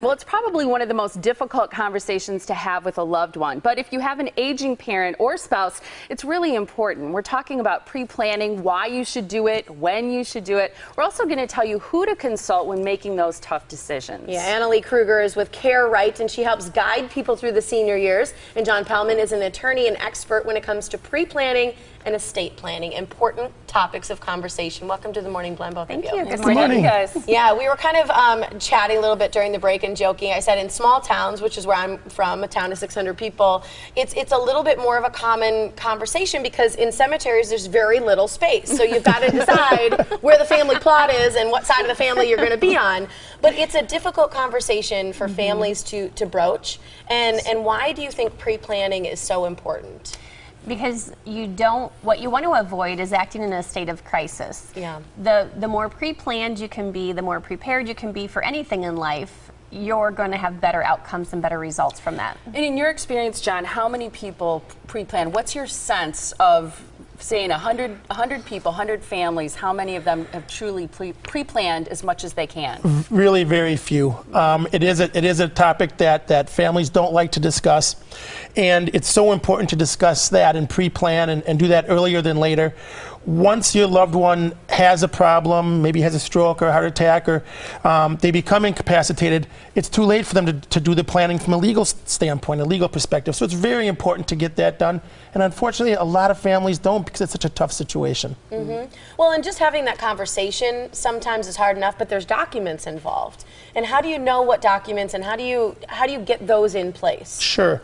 Well, it's probably one of the most difficult conversations to have with a loved one. But if you have an aging parent or spouse, it's really important. We're talking about pre-planning, why you should do it, when you should do it. We're also going to tell you who to consult when making those tough decisions. Yeah, Annalee Kruger is with Care Right, and she helps guide people through the senior years. And John Pellmann is an attorney and expert when it comes to pre-planning and estate planning, important topics of conversation. Welcome to the Morning Blend, both of you. Thank you. Good morning, guys. Yeah, we were kind of chatting a little bit during the break and joking. I said in small towns, which is where I'm from, a town of 600 people, it's a little bit more of a common conversation because in cemeteries there's very little space. So you've got to decide where the family plot is and what side of the family you're going to be on. But it's a difficult conversation for families to broach. And why do you think pre-planning is so important? Because what you want to avoid is acting in a state of crisis. Yeah. The more pre-planned you can be, the more prepared you can be for anything in life, you're going to have better outcomes and better results from that. And in your experience, John, how many people pre-plan? What's your sense of, saying 100 people, 100 families, how many of them have truly pre-planned as much as they can? Really very few. It is a topic that families don't like to discuss, and it's so important to discuss that and pre-plan and do that earlier than later. Once your loved one has a problem, maybe has a stroke or a heart attack, or they become incapacitated, it's too late for them to do the planning from a legal standpoint, a legal perspective. So it's very important to get that done. And unfortunately, a lot of families don't because it's such a tough situation. Well, and just having that conversation sometimes is hard enough, but there's documents involved. And how do you know what documents and how do you get those in place? Sure.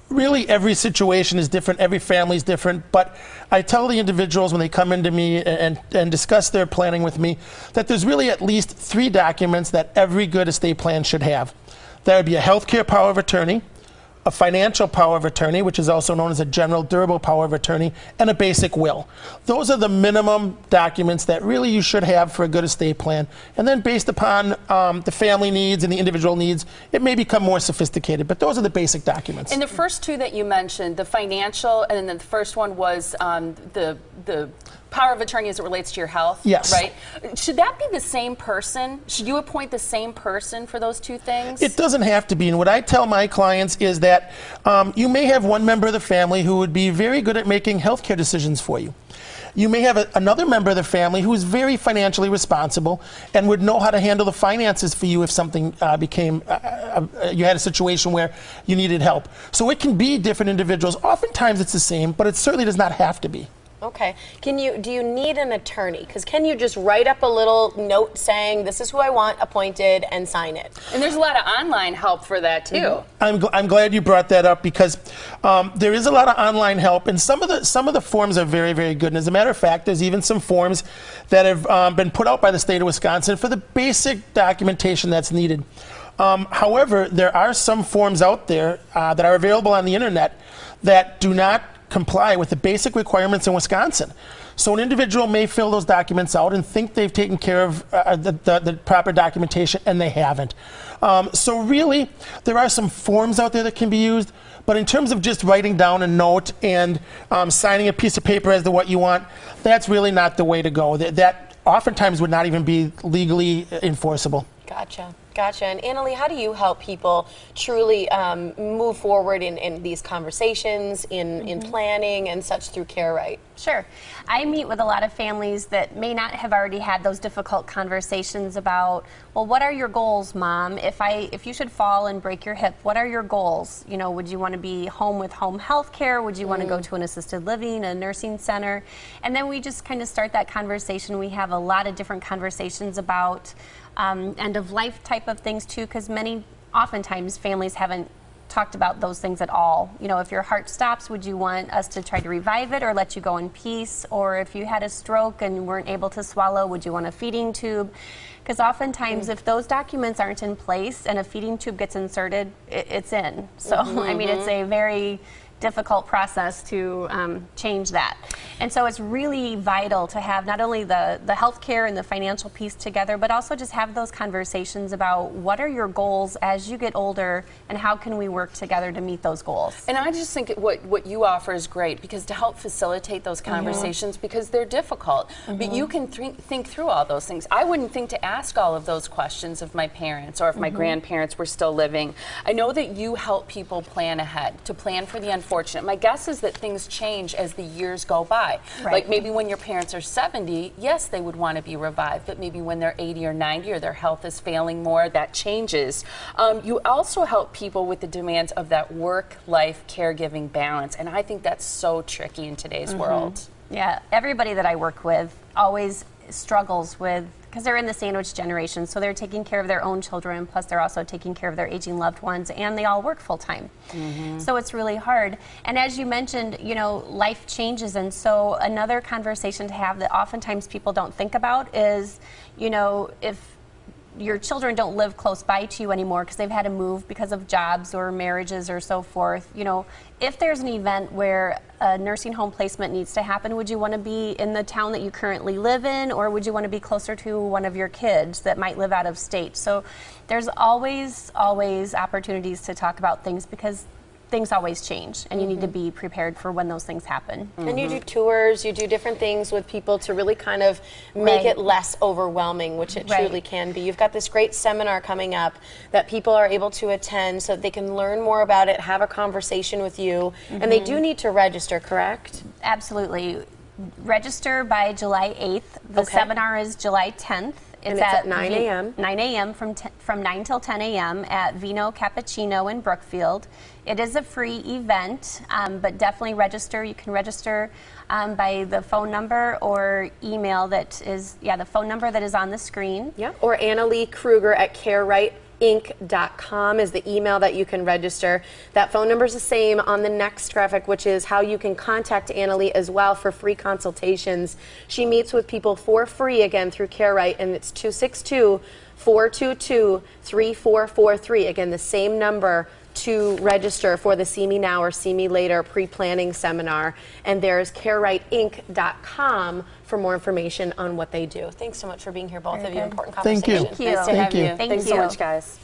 Really, every situation is different, every family is different, but I tell the individuals when they come into me and discuss their planning with me that there's really at least 3 documents that every good estate plan should have. That would be a healthcare power of attorney, a financial power of attorney, which is also known as a general durable power of attorney, and a basic will. Those are the minimum documents that really you should have for a good estate plan. And then based upon the family needs and the individual needs, it may become more sophisticated, but those are the basic documents. And the first 2 that you mentioned, the financial, and then the first one was the power of attorney as it relates to your health. Yes. Right? Should that be the same person? Should you appoint the same person for those 2 things? It doesn't have to be. And what I tell my clients is that you may have one member of the family who would be very good at making healthcare decisions for you. You may have another member of the family who is very financially responsible and would know how to handle the finances for you if something you had a situation where you needed help. So it can be different individuals. Oftentimes it's the same, but it certainly does not have to be. Okay. Do you need an attorney? Because can you just write up a little note saying this is who I want appointed and sign it? And there's a lot of online help for that too. I'm glad you brought that up because there is a lot of online help, and some of the forms are very, very good. And as a matter of fact, there's even some forms that have been put out by the state of Wisconsin for the basic documentation that's needed. However, there are some forms out there that are available on the internet that do not comply with the basic requirements in Wisconsin. So an individual may fill those documents out and think they've taken care of the proper documentation, and they haven't. So really, there are some forms out there that can be used, but in terms of just writing down a note and signing a piece of paper as to what you want, that's really not the way to go. That oftentimes would not even be legally enforceable. Gotcha. Gotcha. And Annalee, how do you help people truly move forward in these conversations, in planning and such through Care Right? Sure. I meet with a lot of families that may not have already had those difficult conversations about, well, what are your goals, Mom? If you should fall and break your hip, what are your goals? You know, would you want to be home with home health care? Would you want to go to an assisted living, a nursing center? And then we just kind of start that conversation. We have a lot of different conversations about end of life type of things too, because oftentimes families haven't talked about those things at all. You know, if your heart stops, would you want us to try to revive it or let you go in peace? Or if you had a stroke and weren't able to swallow, would you want a feeding tube? Because oftentimes if those documents aren't in place and a feeding tube gets inserted, it's in. So I mean, it's a very difficult process to change that. And so it's really vital to have not only the healthcare and the financial piece together, but also just have those conversations about what are your goals as you get older and how can we work together to meet those goals. And I just think what you offer is great, because to help facilitate those conversations, because they're difficult, but you can think through all those things. I wouldn't think to ask all of those questions of my parents or if my grandparents were still living. I know that you help people plan ahead, to plan for the unfortunate. My guess is that things change as the years go by. Right. Like maybe when your parents are 70, yes, they would want to be revived, but maybe when they're 80 or 90 or their health is failing more, that changes. You also help people with the demands of that work-life caregiving balance, and I think that's so tricky in today's world. Yeah, everybody that I work with always struggles with, because they're in the sandwich generation, so they're taking care of their own children, plus they're also taking care of their aging loved ones, and they all work full time. So it's really hard. And as you mentioned, you know, life changes, and so another conversation to have that oftentimes people don't think about is, you know, if your children don't live close by to you anymore because they've had to move because of jobs or marriages or so forth, you know, if there's an event where a nursing home placement needs to happen, would you want to be in the town that you currently live in, or would you want to be closer to one of your kids that might live out of state? So there's always opportunities to talk about things, because things always change, and you need to be prepared for when those things happen. And you do tours, you do different things with people to really kind of make it less overwhelming, which it truly can be. You've got this great seminar coming up that people are able to attend so that they can learn more about it, have a conversation with you, and they do need to register, correct? Absolutely. Register by July 8th. The seminar is July 10th. It's at 9 a.m. 9 a.m. from 9 till 10 a.m. at Vino Cappuccino in Brookfield. It is a free event, but definitely register. You can register by the phone number or email that is, the phone number that is on the screen. Yeah. Or Annalee Kruger at carewrightinc.com is the email that you can register. That phone number is the same on the next graphic, which is how you can contact Annalee as well for free consultations. She meets with people for free, again, through CareWright, and it's 262-422-3443. Again, the same number to register for the See Me Now or See Me Later pre-planning seminar. And there's carewrightinc.com for more information on what they do. Thanks so much for being here, both of you. Important conversation. Thank you. Nice to have you. Thank Thanks you so much, guys.